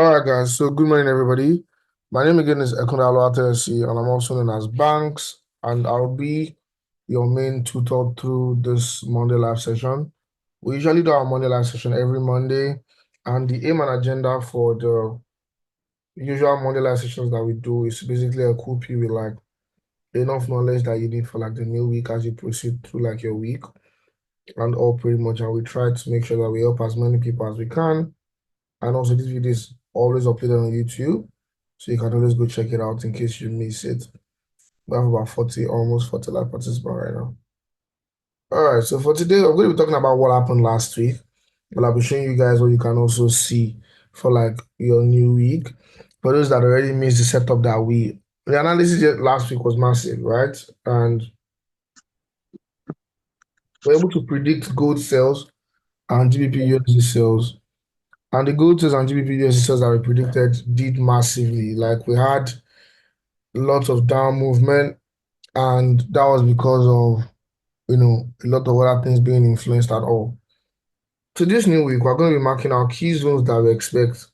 All right, guys. So good morning, everybody. My name again is Ekundalo Atesi, and I'm also known as Banks, and I'll be your main tutor through this Monday live session. We usually do our Monday live session every Monday, and the aim and agenda for the usual Monday live sessions that we do is basically equip you with like enough knowledge that you need for like the new week as you proceed through like your week and all pretty much. And we try to make sure that we help as many people as we can. And also, this video is always uploaded on YouTube, so you can always go check it out in case you miss it. We have about 40, almost 40 live participants right now. All right, so for today, I'm going to be talking about what happened last week. But I'll be showing you guys what you can also see for like your new week. For those that already missed the setup the analysis last week was massive, right? And we're able to predict gold sales and GBPUSD sales. And the gold sales and GBPUSD sales that we predicted did massively. Like we had lots of down movement, and that was because of a lot of other things being influenced at all. So this new week, we're going to be marking our key zones that we expect.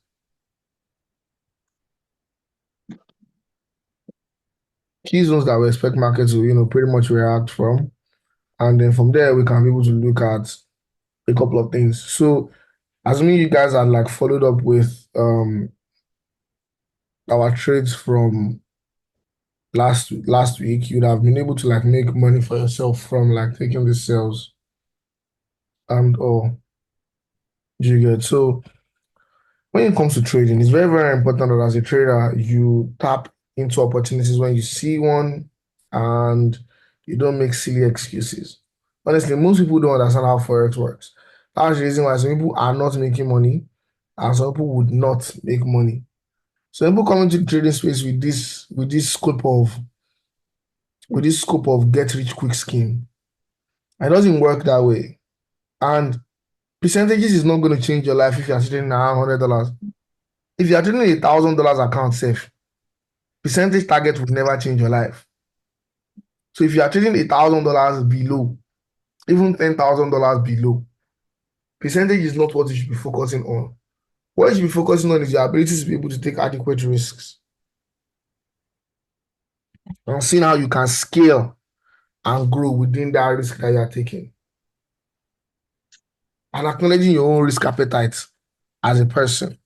Key zones that we expect markets to, pretty much react from. And then from there, we can be able to look at a couple of things. So assuming you guys had like followed up with our trades from last week, you'd have been able to like make money for yourself from like taking the sales and all. Do you get? So when it comes to trading, it's very, very important that as a trader, you tap into opportunities when you see one and you don't make silly excuses. Honestly, most people don't understand how Forex works. That's the reason why some people are not making money and some people would not make money. So people come into the trading space with this scope of get rich quick scheme. It doesn't work that way. And percentages is not going to change your life if you're sitting around $100. If you're trading $1,000 account safe, percentage target would never change your life. So if you are trading $1,000 below, even $10,000 below, percentage is not what you should be focusing on. What you should be focusing on is your ability to be able to take adequate risks and seeing how you can scale and grow within that risk that you are taking. And acknowledging your own risk appetite as a person.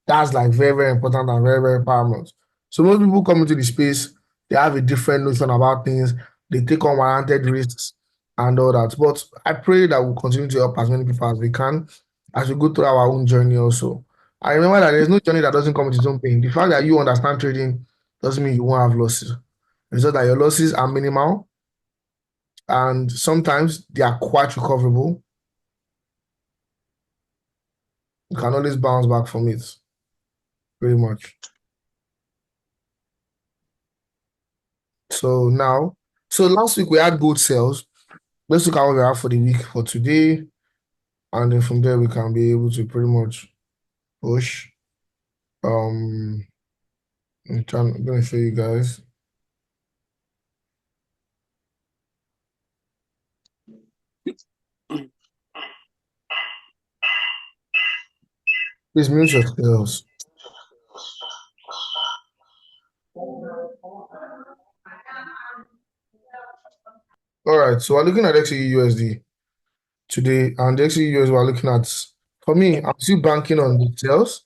That's like very, very important and very, very paramount. So most people come into the space, they have a different notion about things, they take unwarranted risks and all that. But I pray that we'll continue to help as many people as we can as we go through our own journey also. I remember that there's no journey that doesn't come with its own pain. The fact that you understand trading doesn't mean you won't have losses. It's just that your losses are minimal and sometimes they are quite recoverable. You can always bounce back from it, pretty much. So last week we had gold sales. Let's look at what we have for the week for today. And then from there, we can be able to pretty much push. I'm going to show you guys. Please mute yourselves. All right, so we're looking at XAUUSD today, and the XAUUSD we're looking at, for me, I'm still banking on the sales.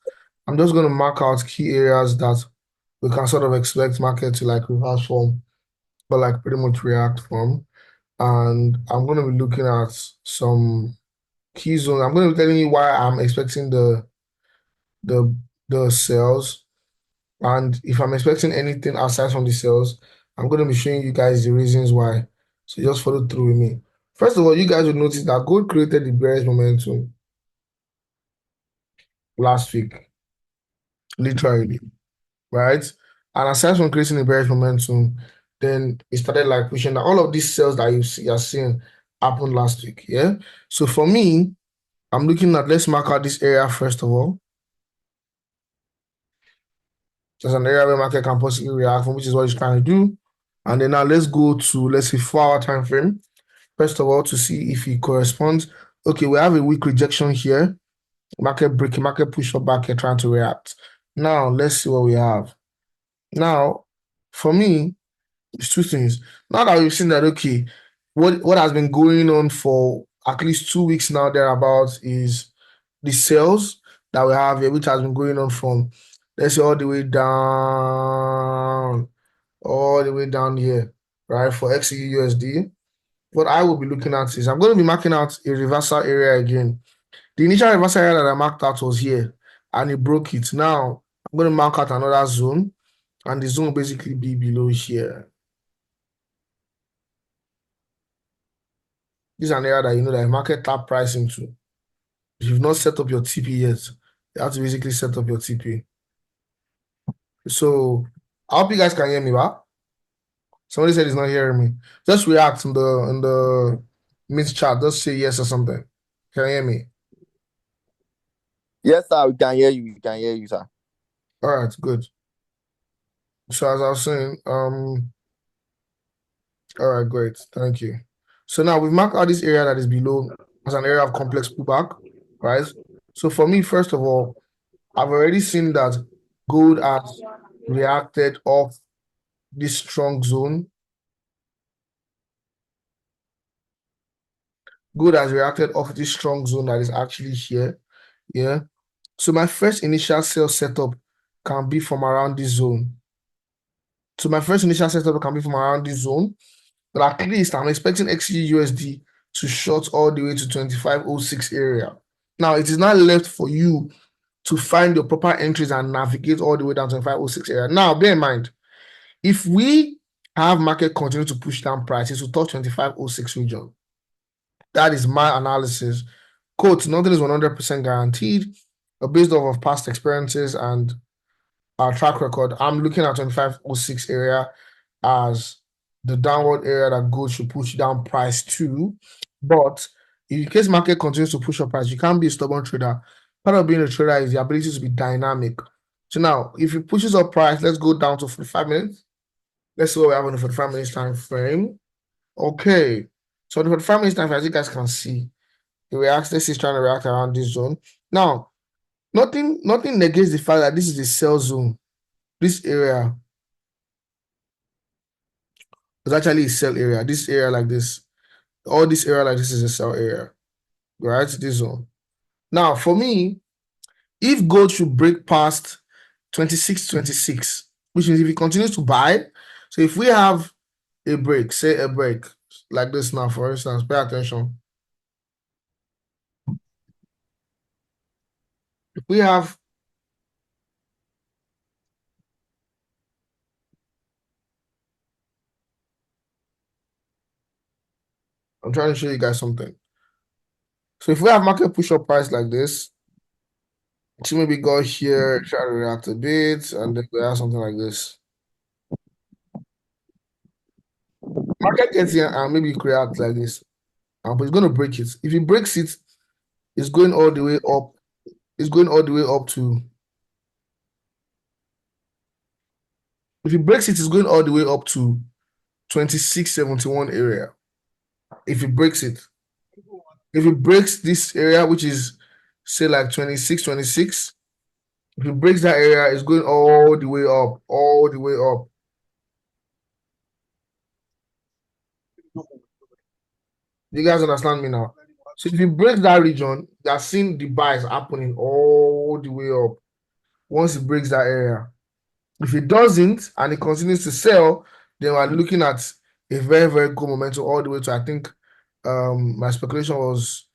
I'm just going to mark out key areas that we can sort of expect market to like reverse from, but like pretty much react from. And I'm going to be looking at some key zones. I'm going to be telling you why I'm expecting the sales. And if I'm expecting anything aside from the sales, I'm going to be showing you guys the reasons why. So just follow through with me. First of all, you guys will notice that gold created the bearish momentum last week, literally, right? And aside from creating the bearish momentum, then it started like pushing that all of these sales that you're seeing happened last week, yeah? So for me, I'm looking at, let's mark out this area first of all. There's an area where market can possibly react from, which is what it's trying to do. And then now let's go to, let's say, 4-hour time frame. First of all, to see if it corresponds. Okay, we have a weak rejection here. Market breaking, market push up back here, trying to react. Now let's see what we have. Now, for me, it's two things. Now that we've seen that, okay, what has been going on for at least 2 weeks now, thereabouts, is the sales that we have here, which has been going on from, let's say, all the way down here, right, for XAUUSD. What I will be looking at is I'm going to be marking out a reversal area again. The initial reversal area that I marked out was here, and it broke it. Now, I'm going to mark out another zone, and the zone will basically be below here. This is an area that you know that market tap price into. If you've not set up your TP yet, you have to basically set up your TP. So I hope you guys can hear me, right? Somebody said he's not hearing me. Just react in the mid chat. Just say yes or something. Can you hear me? Yes, sir. We can hear you. We can hear you, sir. All right, good. So as I was saying, all right, great. Thank you. So now we've marked out this area that is below as an area of complex pullback, right? So for me, first of all, I've already seen that gold has reacted off this strong zone. Gold has reacted off this strong zone that is actually here. Yeah. So my first initial sell setup can be from around this zone. So my first initial setup can be from around this zone. But at least I'm expecting XAUUSD to short all the way to 2506 area. Now it is not left for you to find your proper entries and navigate all the way down to 2506 area. Now, bear in mind, if we have market continue to push down prices to touch 2506 region, that is my analysis. Quote, nothing is 100% guaranteed, but based off of past experiences and our track record, I'm looking at 2506 area as the downward area that gold should push down price to. But in case market continues to push up price, you can't be a stubborn trader. Part of being a trader is the ability to be dynamic. So now, if it pushes up price, let's go down to 45 minutes. Let's see what we have on the 45 minutes time frame. Okay. So the 45 minutes time frame, as you guys can see, it reacts. This is trying to react around this zone. Now, nothing negates the fact that this is a sell zone. This area is actually a sell area. This area like this, all this area like this is a sell area, right? This zone. Now, for me, if gold should break past 26.26, which means if it continues to buy, so if we have a break, say a break like this now, for instance, pay attention. If we have I'm trying to show you guys something. So if we have market push up price like this, to maybe go here, try to react a bit, and then we have something like this. Market gets here and maybe you react like this. But it's going to break it. If it breaks it, it's going all the way up. It's going all the way up to. If it breaks it, it's going all the way up to 2671 area. If it breaks it. If it breaks this area, which is say like 2626, if it breaks that area, it's going all the way up, all the way up. You guys understand me now? So if you break that region, you are seeing the buys happening all the way up once it breaks that area. If it doesn't and it continues to sell, then we're looking at a very, very good momentum all the way to, I think, my speculation was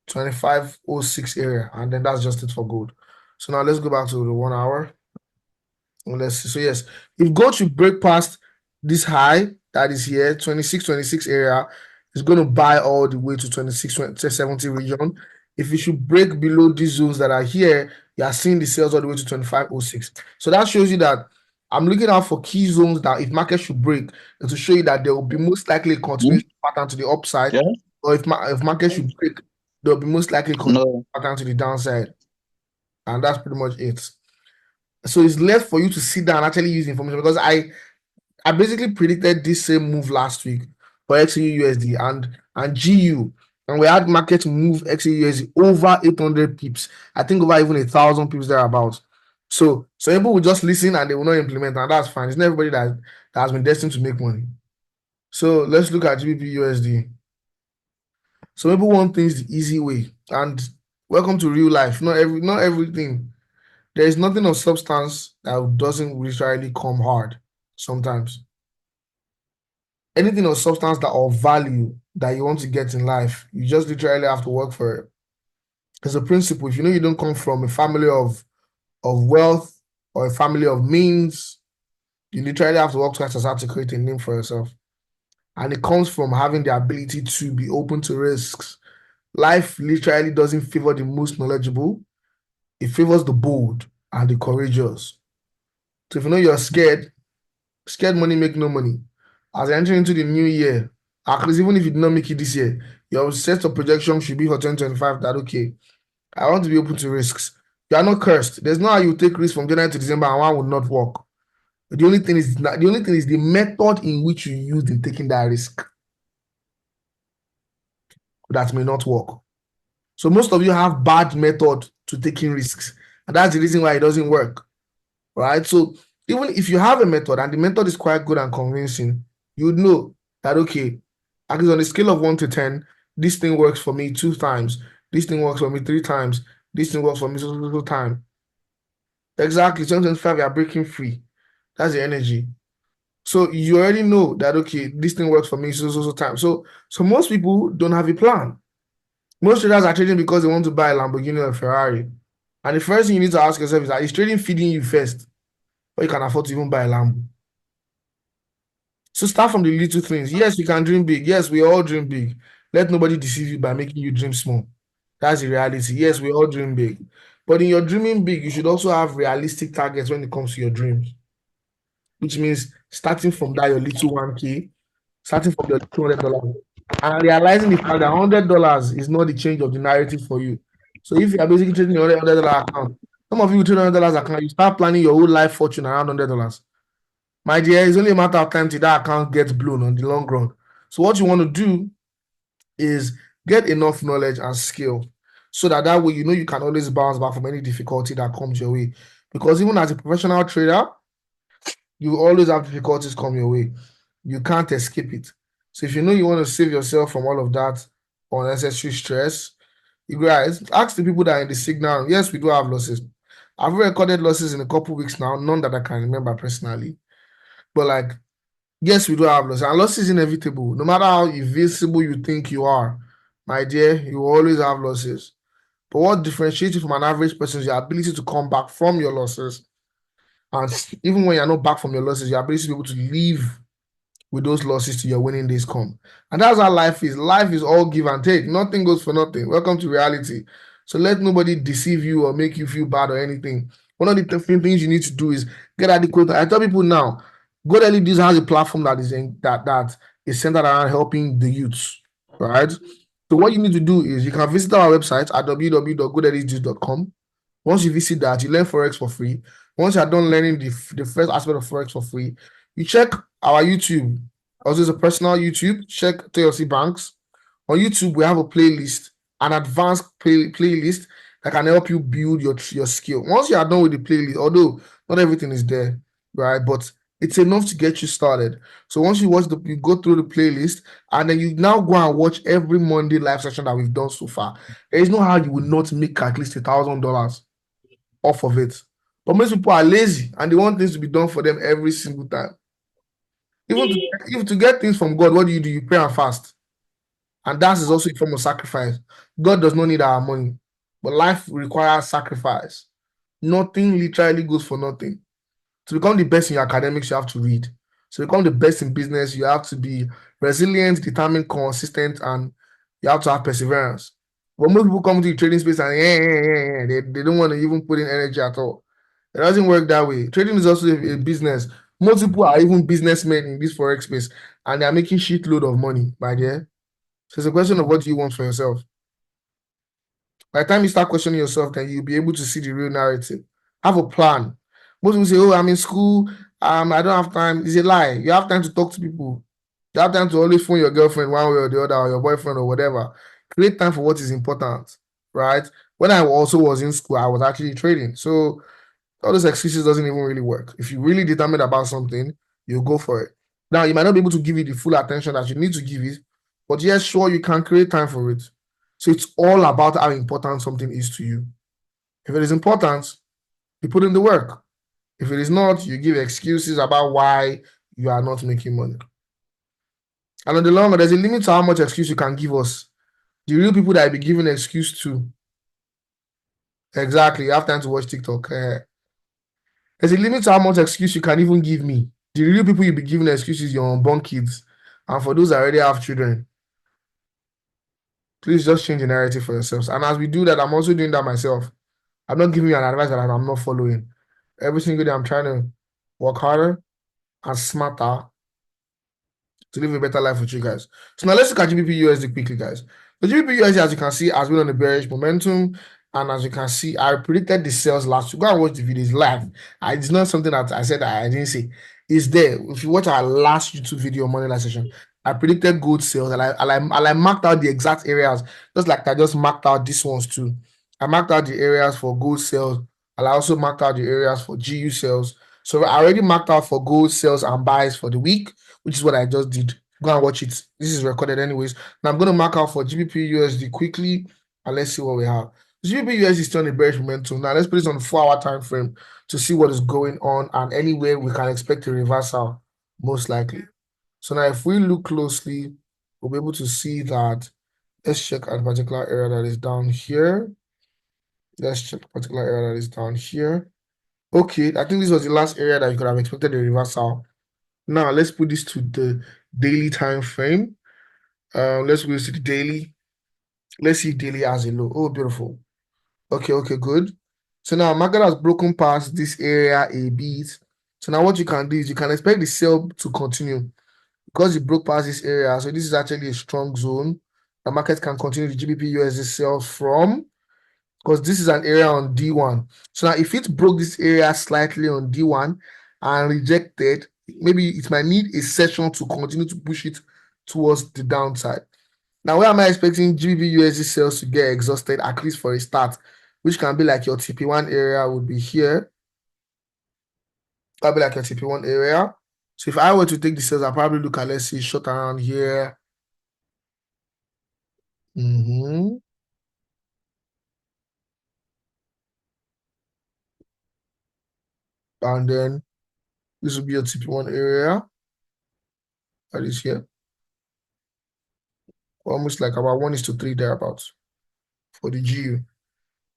2506 area, and then that's just it for gold. So now let's go back to the 1 hour. Let's see. So yes, if gold should break past this high that is here, 2626 area, it's going to buy all the way to 2670 region. If it should break below these zones that are here, you are seeing the sales all the way to 2506. So that shows you that I'm looking out for key zones that if market should break, and to show you that there will be most likely a continuation pattern to the upside, Yeah. or if market should break, there will be most likely a continuation pattern to the downside. And that's pretty much it. So it's left for you to sit down and actually use information, because I basically predicted this same move last week for XAUUSD and GU, and we had market move XAUUSD over 800 pips. I think over even 1,000 pips thereabouts. So some people will just listen and they will not implement, and that's fine. It's not everybody that has been destined to make money. So let's look at GBPUSD. Some people want things the easy way, and welcome to real life. Not everything. There is nothing of substance that doesn't literally come hard sometimes. Anything of substance that or value that you want to get in life, you just literally have to work for it. There's a principle. If you know you don't come from a family of wealth or a family of means, you literally have to work twice as hard to create a name for yourself. And it comes from having the ability to be open to risks. Life literally doesn't favor the most knowledgeable. It favors the bold and the courageous. So if you know you're scared money make no money. As I enter into the new year, at least even if you did not make it this year, your set of projection should be for 2025 that, okay, I want to be open to risks. You are not cursed. There's no how you take risks from January to December and one will not work. The only thing is the method in which you use in taking that risk that may not work. So most of you have bad method to taking risks, and that's the reason why it doesn't work, right? So even if you have a method and the method is quite good and convincing, you would know that, okay, at least on a scale of 1 to 10, this thing works for me 2 times, this thing works for me 3 times, this thing works for me so time. Exactly, 2025, you are breaking free. That's the energy. So you already know that, okay, this thing works for me so time. So most people don't have a plan. Most traders are trading because they want to buy a Lamborghini or a Ferrari. And the first thing you need to ask yourself is trading feeding you first, or you can afford to even buy a Lambo? So start from the little things. Yes, you can dream big. Yes, we all dream big. Let nobody deceive you by making you dream small. That's the reality. Yes, we all dream big. But in your dreaming big, you should also have realistic targets when it comes to your dreams, which means starting from that, your little 1K, starting from your $200, and realizing the fact that $100 is not the change of the narrative for you. So if you are basically trading your $100 account, some of you with $200 account, you start planning your whole life fortune around $100. My dear, it's only a matter of time till that account gets blown on the long run. So what you want to do is get enough knowledge and skill so that way you know you can always bounce back from any difficulty that comes your way. Because even as a professional trader, you always have difficulties come your way. You can't escape it. So if you know you want to save yourself from all of that unnecessary stress, you guys ask the people that are in the signal. Yes, we do have losses. I've recorded losses in a couple weeks now, none that I can remember personally. But like, yes, we do have losses. And loss is inevitable. No matter how invincible you think you are, my dear, you will always have losses. But what differentiates you from an average person is your ability to come back from your losses. And even when you're not back from your losses, your ability to be able to live with those losses till your winning days come. And that's how life is. Life is all give and take. Nothing goes for nothing. Welcome to reality. So let nobody deceive you or make you feel bad or anything. One of the things you need to do is get adequate. I tell people now, God LEDs has a platform that is centered around helping the youths, right? So what you need to do is you can visit our website at www.goodleds.com. Once you visit that, you learn Forex for free. Once you're done learning the first aspect of Forex for free, you check our YouTube. Also, there's a personal YouTube. Check TLC Banks. On YouTube, we have a playlist, an advanced playlist that can help you build your skill. Once you are done with the playlist, although not everything is there, right? But it's enough to get you started. So once you you go through the playlist, and then you now go and watch every Monday live session that we've done so far. There is no how you will not make at least $1,000 off of it. But most people are lazy and they want things to be done for them every single time. Even to get things from God, what do? You pray and fast. And that is also a form of sacrifice. God does not need our money, but life requires sacrifice. Nothing literally goes for nothing. To become the best in your academics, you have to read. To become the best in business, you have to be resilient, determined, consistent, and you have to have perseverance. But most people come to the trading space and they don't want to even put in energy at all. It doesn't work that way. Trading is also a business. Most people are even businessmen in this Forex space and they're making shitload of money, my dear. So it's a question of what do you want for yourself. By the time you start questioning yourself, then you'll be able to see the real narrative. Have a plan. Most people say, oh, I'm in school. I don't have time. It's a lie. You have time to talk to people. You have time to always phone your girlfriend one way or the other, or your boyfriend or whatever. Create time for what is important, right? When I also was in school, I was actually trading. So All those excuses doesn't even really work. If you're really determined about something, you go for it. Now, you might not be able to give it the full attention that you need to give it, but yes, sure, you can create time for it. So it's all about how important something is to you. If it is important, you put in the work. If it is not, you give excuses about why you are not making money. And on the long run, there's a limit to how much excuse you can give us. The real people that I be giving excuse to. Exactly. You have time to watch TikTok. There's a limit to how much excuse you can even give me. The real people you be giving excuses, your unborn kids. And for those that already have children, please just change the narrative for yourselves. And as we do that, I'm also doing that myself. I'm not giving you an advice that I'm not following. Every single day, I'm trying to work harder and smarter to live a better life with you guys. So now let's look at GBPUSD quickly, guys. The GBPUSD, as you can see, has been on a bearish momentum. And as you can see, I predicted the sales last week. Go and watch the videos live. It's not something that I said I didn't say. It's there. If you watch our last YouTube video on Money Live session, I predicted gold sales and I marked out the exact areas, just like I just marked out these ones too. I marked out the areas for gold sales, and I also marked out the areas for GU sales. So I already marked out for gold sales and buys for the week, which is what I just did. Go and watch it. This is recorded anyways. Now I'm going to mark out for GBPUSD quickly, and let's see what we have. GBPUSD is still on a bearish momentum. Now let's put this on 4-hour time frame to see what is going on, and anywhere we can expect a reversal, most likely. So now if we look closely, we'll be able to see that. Let's check a particular area that is down here. Let's check a particular area that is down here. Okay, I think this was the last area that you could have expected a reversal. Now let's put this to the daily time frame. Let's go to the daily. Let's see daily as a low. Oh, beautiful. Okay, good. So now market has broken past this area a bit. So now what you can do is you can expect the sell to continue because it broke past this area. So this is actually a strong zone. The market can continue the GBP/USD sell from, because this is an area on D1. So now if it broke this area slightly on D1 and rejected, maybe it might need a session to continue to push it towards the downside. Now, where am I expecting GBPUSD sales to get exhausted, at least for a start, which can be like your TP1 area would be here. That'll be like your TP1 area. So if I were to take the sales, I'll probably look at, let's see, short around here. And then this will be your TP1 area. That is here. Almost like about 1:3 thereabouts for the GU.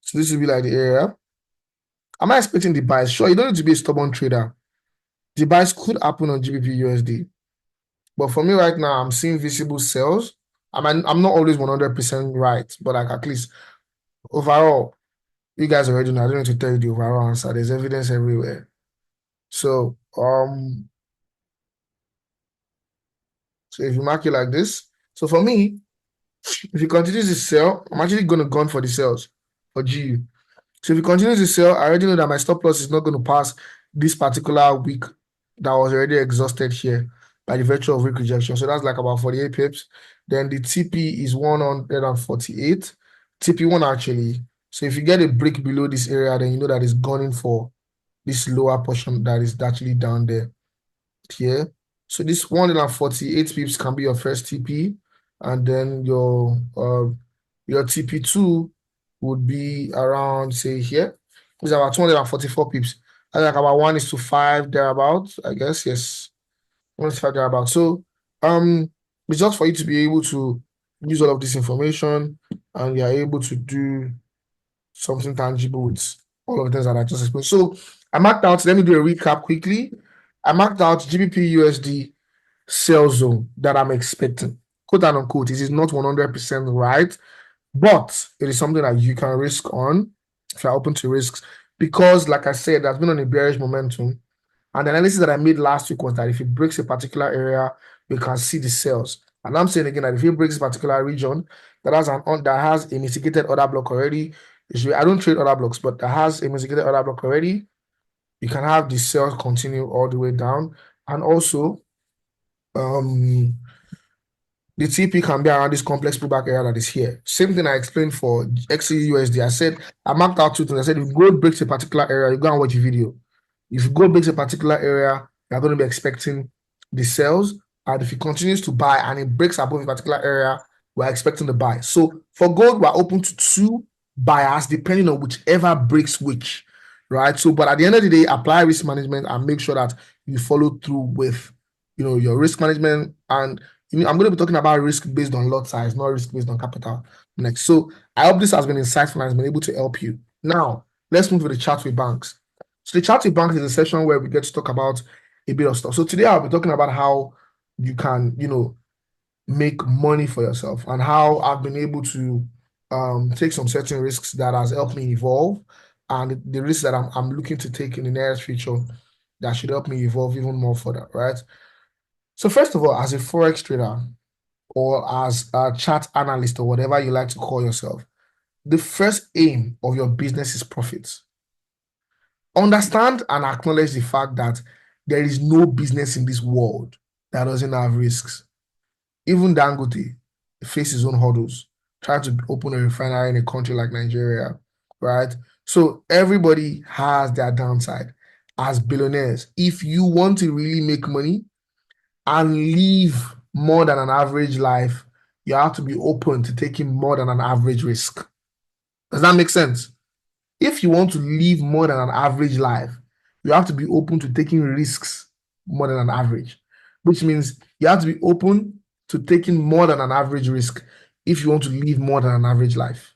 So this will be like the area. Am I expecting the buys? Sure, you don't need to be a stubborn trader. The buys could happen on GBPUSD. But for me right now, I'm seeing visible sales. I'm not always 100% right, but like at least overall, you guys already know. I don't need to tell you the overall answer. There's evidence everywhere. So if you mark it like this, so for me, if you continue to sell, I'm actually going to gun for the sales for GU. So if you continue to sell, I already know that my stop loss is not going to pass this particular week that was already exhausted here by the virtue of week rejection. So that's like about 48 pips. Then the TP is 148. TP1 actually. So if you get a break below this area, then you know that it's gunning for this lower portion that is actually down there here. So this 148 pips can be your first TP, and then your TP2 would be around, say, here. It's about 244 pips. That's like about 1:5 thereabouts, I guess. Yes. 1:5 thereabouts. So it's just for you to be able to use all of this information, and you're able to do something tangible with all of the things that I just explained. So I marked out, let me do a recap quickly. I marked out GBPUSD sell zone that I'm expecting. Quote and unquote, it is not 100% right, but it is something that you can risk on if you're open to risks. Because, like I said, there's been on a bearish momentum. And the analysis that I made last week was that if it breaks a particular area, we can see the sales. And I'm saying again that if it breaks a particular region that has a mitigated order block already, I don't trade order blocks, but that has a mitigated order block already, you can have the sales continue all the way down. And also, the TP can be around this complex pullback area that is here. Same thing I explained for XAUUSD. I said, I marked out two things. I said, if gold breaks a particular area, you go and watch a video. If gold breaks a particular area, you're going to be expecting the sells. And if it continues to buy and it breaks above a particular area, we're expecting the buy. So for gold, we're open to two buyers depending on whichever breaks which, right? So, but at the end of the day, apply risk management and make sure that you follow through with, your risk management. And I'm going to be talking about risk based on lot size, not risk based on capital next. So I hope this has been insightful and has been able to help you. Now, let's move to the chart with banks. So the chart with banks is a session where we get to talk about a bit of stuff. So today I'll be talking about how you can, make money for yourself and how I've been able to take some certain risks that has helped me evolve, and the risks that I'm looking to take in the nearest future that should help me evolve even more further, right? So first of all, as a Forex trader or as a chart analyst or whatever you like to call yourself, the first aim of your business is profits. Understand and acknowledge the fact that there is no business in this world that doesn't have risks. Even Dangote faces his own hurdles, trying to open a refinery in a country like Nigeria, right? So everybody has their downside. As billionaires, if you want to really make money and live more than an average life, you have to be open to taking more than an average risk. Does that make sense? If you want to live more than an average life, you have to be open to taking risks more than an average, which means you have to be open to taking more than an average risk if you want to live more than an average life.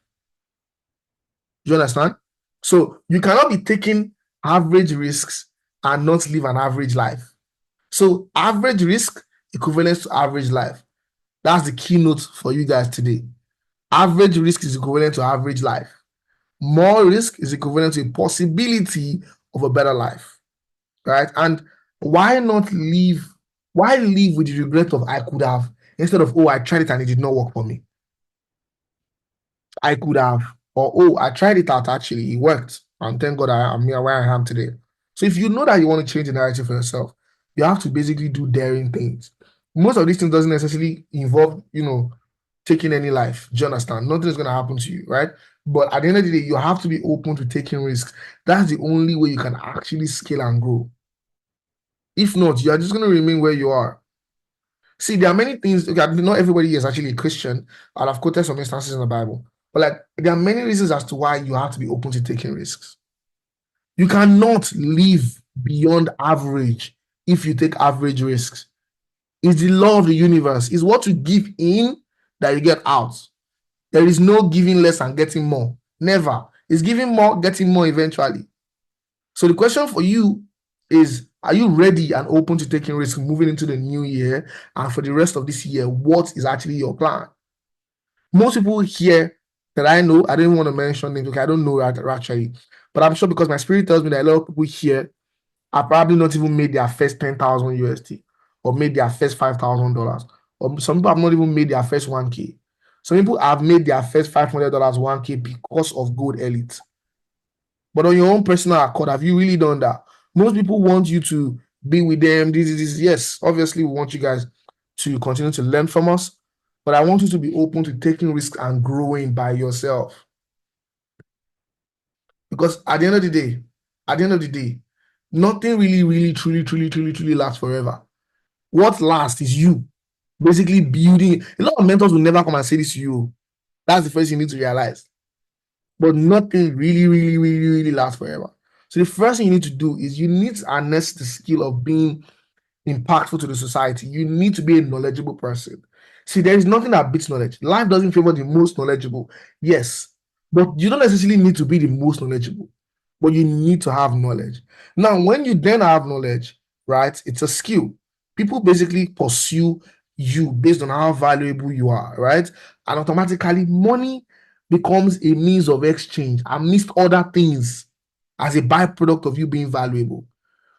Do you understand? So you cannot be taking average risks and not live an average life. So average risk equivalent to average life. That's the keynote for you guys today. Average risk is equivalent to average life. More risk is equivalent to a possibility of a better life, right? And why not live? Why live with the regret of I could have, instead of, oh, I tried it and it did not work for me? I could have, or oh, I tried it out, actually, it worked. And thank God I'm here where I am today. So if you know that you want to change the narrative for yourself, you have to basically do daring things. Most of these things doesn't necessarily involve, taking any life. Do you understand? Nothing is going to happen to you, right? But at the end of the day, you have to be open to taking risks. That's the only way you can actually scale and grow. If not, you are just going to remain where you are. See, there are many things. Okay, not everybody is actually a Christian, and I've quoted some instances in the Bible. But like, there are many reasons as to why you have to be open to taking risks. You cannot live beyond average if you take average risks. It's the law of the universe. It's what you give in that you get out. There is no giving less and getting more. Never. It's giving more, getting more eventually. So the question for you is, are you ready and open to taking risks moving into the new year? And for the rest of this year, what is actually your plan? Most people here that I know, I didn't want to mention names, okay, I don't know actually, but I'm sure because my spirit tells me that a lot of people here are probably not even made their first 10,000 USD or made their first $5,000, or some people have not even made their first 1K. Some people have made their first $500 1K because of Gold Elite. But on your own personal accord, have you really done that? Most people want you to be with them. This. Yes, obviously, we want you guys to continue to learn from us. But I want you to be open to taking risks and growing by yourself. Because at the end of the day, nothing really, truly lasts forever. What lasts is you. Basically building. A lot of mentors will never come and say this to you. That's the first thing you need to realize. But nothing really lasts forever. So the first thing you need to do is you need to harness the skill of being impactful to the society. You need to be a knowledgeable person. See, there is nothing that beats knowledge. Life doesn't favor the most knowledgeable. Yes, but you don't necessarily need to be the most knowledgeable, but you need to have knowledge. Now, when you then have knowledge, right, it's a skill. People basically pursue you based on how valuable you are, right? And automatically, money becomes a means of exchange amidst other things as a byproduct of you being valuable.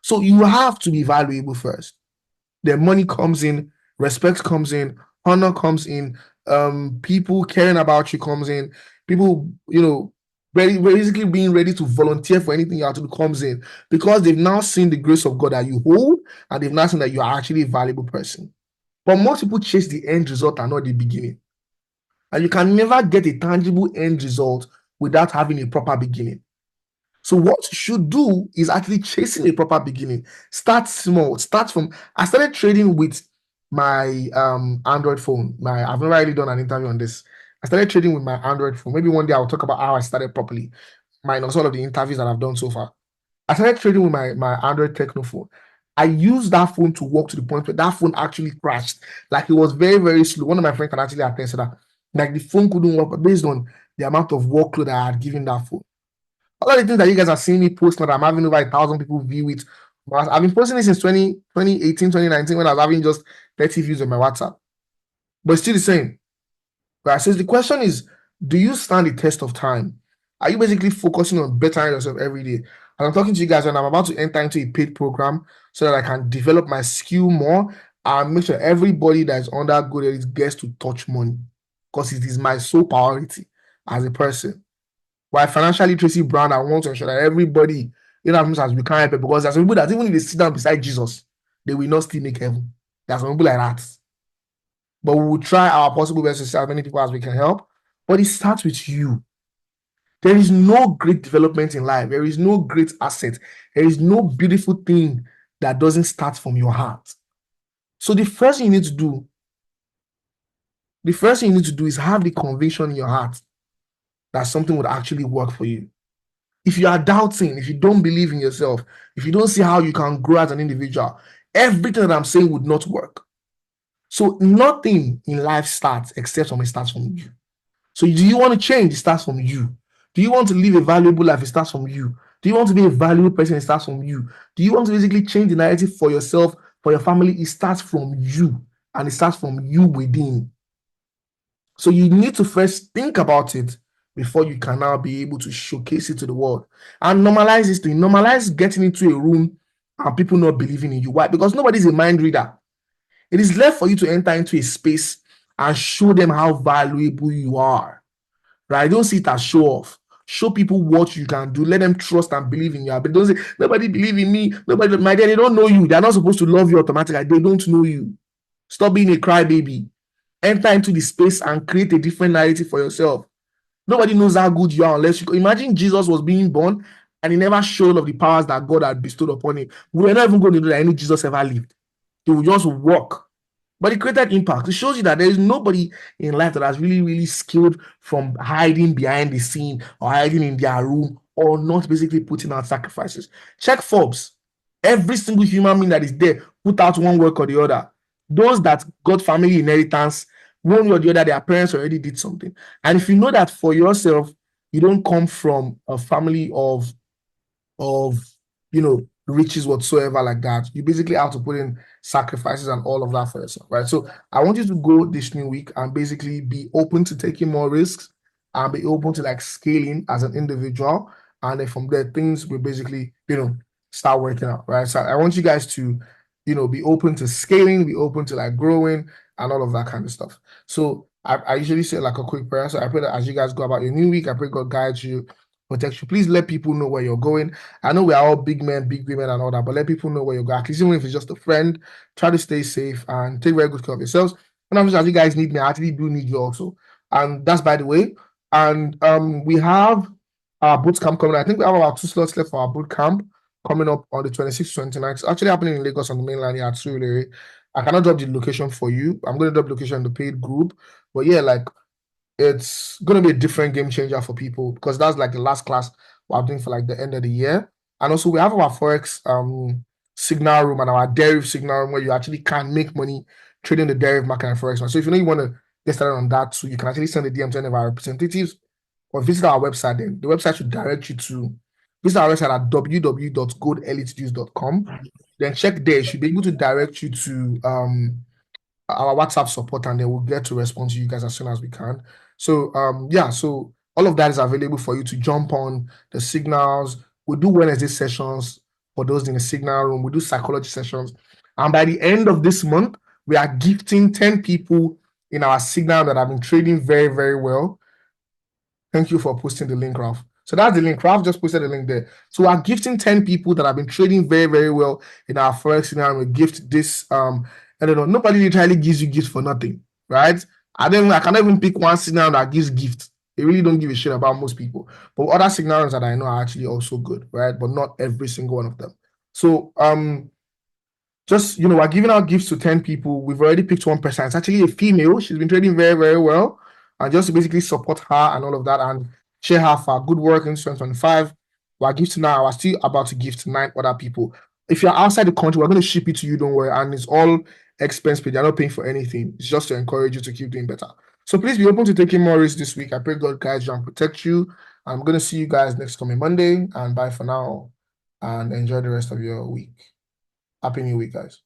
So you have to be valuable first. Then money comes in, respect comes in, honor comes in, people caring about you comes in, people, basically being ready to volunteer for anything you have to do comes in, because they've now seen the grace of God that you hold, and they've now seen that you are actually a valuable person. But most people chase the end result and not the beginning. And you can never get a tangible end result without having a proper beginning. So what you should do is actually chasing a proper beginning. Start small. I started trading with my Android phone. I've never really done an interview on this. I started trading with my Android phone. Maybe one day I'll talk about how I started properly, minus all of the interviews that I've done so far. I started trading with my Android Techno phone. I used that phone to work to the point where that phone actually crashed. Like, it was very, very slow. One of my friends can actually attest to that. Like, the phone couldn't work based on the amount of workload I had given that phone. All of the things that you guys are seeing me post now, I'm having over 1,000 people view it. I've been posting this since 2018, 2019, when I was having just 30 views on my WhatsApp. But it's still the same. Right? So the question is, do you stand the test of time? Are you basically focusing on bettering yourself every day? And I'm talking to you guys when I'm about to enter into a paid program so that I can develop my skill more and make sure everybody that is under Good Elite gets to touch money, because it is my sole priority as a person. Why financial literacy brand, I want to ensure that everybody, as we can't help it, because there's some people that even if they sit down beside Jesus, they will not still make heaven. There's some people like that. But we will try our possible best to see as many people as we can help. But it starts with you. There is no great development in life. There is no great asset. There is no beautiful thing that doesn't start from your heart. So the first thing you need to do is have the conviction in your heart that something would actually work for you. If you are doubting, if you don't believe in yourself, if you don't see how you can grow as an individual, everything that I'm saying would not work. So nothing in life starts except when it starts from you. So do you want to change? It starts from you. Do you want to live a valuable life? It starts from you. Do you want to be a valuable person? It starts from you. Do you want to basically change the narrative for yourself, for your family? It starts from you, and it starts from you within. So you need to first think about it before you can now be able to showcase it to the world. And normalize this thing. Normalize getting into a room and people not believing in you. Why? Because nobody's a mind reader. It is left for you to enter into a space and show them how valuable you are. Right? Don't see it as show off. Show people what you can do. Let them trust and believe in you. But don't say, nobody believe in me. Nobody, my dear, they don't know you. They're not supposed to love you automatically. They don't know you. Stop being a crybaby. Enter into the space and create a different narrative for yourself. Nobody knows how good you are unless you imagine Jesus was being born and he never showed of the powers that God had bestowed upon him. We're not even going to know that any Jesus ever lived. He would just walk. But it created impact. It shows you that there is nobody in life that has really, really skilled from hiding behind the scene or hiding in their room or not basically putting out sacrifices. Check Forbes. Every single human being that is there put out one work or the other. Those that got family inheritance, one way or the other, their parents already did something. And if you know that for yourself, you don't come from a family of riches whatsoever like that, you basically have to put in sacrifices and all of that for yourself, right? So I want you to go this new week and basically be open to taking more risks and be open to like scaling as an individual, and then from there things will basically start working out, right? So I want you guys to be open to scaling, be open to like growing and all of that kind of stuff. So I usually say like a quick prayer. So I pray that as you guys go about your new week, I pray God guides you, protects you. Please let people know where you're going. I know we are all big men, big women, and all that, but let people know where you're going. At least even if it's just a friend, try to stay safe and take very good care of yourselves. And obviously, as you guys need me, I actually do need you also. And that's by the way. And we have our boot camp coming. I think we have about 2 slots left for our boot camp coming up on the 26th, 29th. It's actually happening in Lagos on the mainland here at Surulere. I cannot drop the location for you. I'm going to drop the location in the paid group. But yeah, like it's going to be a different game changer for people because that's like the last class we're doing for like the end of the year. And also we have our Forex signal room and our derivative signal room where you actually can make money trading the derivative market and Forex. So if you want to get started on that too, you can actually send a DM to any of our representatives or visit our website. Then the website should direct you to visit our website at www.goldelitedues.com. Then check there. It should be able to direct you to our WhatsApp support, and then we'll get to respond to you guys as soon as we can. So so all of that is available for you to jump on the signals. We do Wednesday sessions for those in the signal room. We do psychology sessions. And by the end of this month, we are gifting 10 people in our signal that have been trading very, very well. Thank you for posting the link, Ralph. So that's the link. Ralph just posted the link there. So we are gifting 10 people that have been trading very, very well in our Forex signal. We gift this I don't know. Nobody literally gives you gifts for nothing, right? I cannot even pick one signal that gives gifts. They really don't give a shit about most people. But other signals that I know are actually also good, right? But not every single one of them. So just we're giving out gifts to 10 people. We've already picked one person. It's actually a female. She's been trading very, very well. And just to basically support her and all of that and share her for good work in 2025. We're gifting now. We're still about to gift 9 other people. If you're outside the country, we're going to ship it to you, don't worry. And it's all expense paid. You're not paying for anything. It's just to encourage you to keep doing better. So please be open to taking more risks this week. I pray God guides you and protect you. I'm going to see you guys next coming Monday. And bye for now. And enjoy the rest of your week. Happy New Week, guys.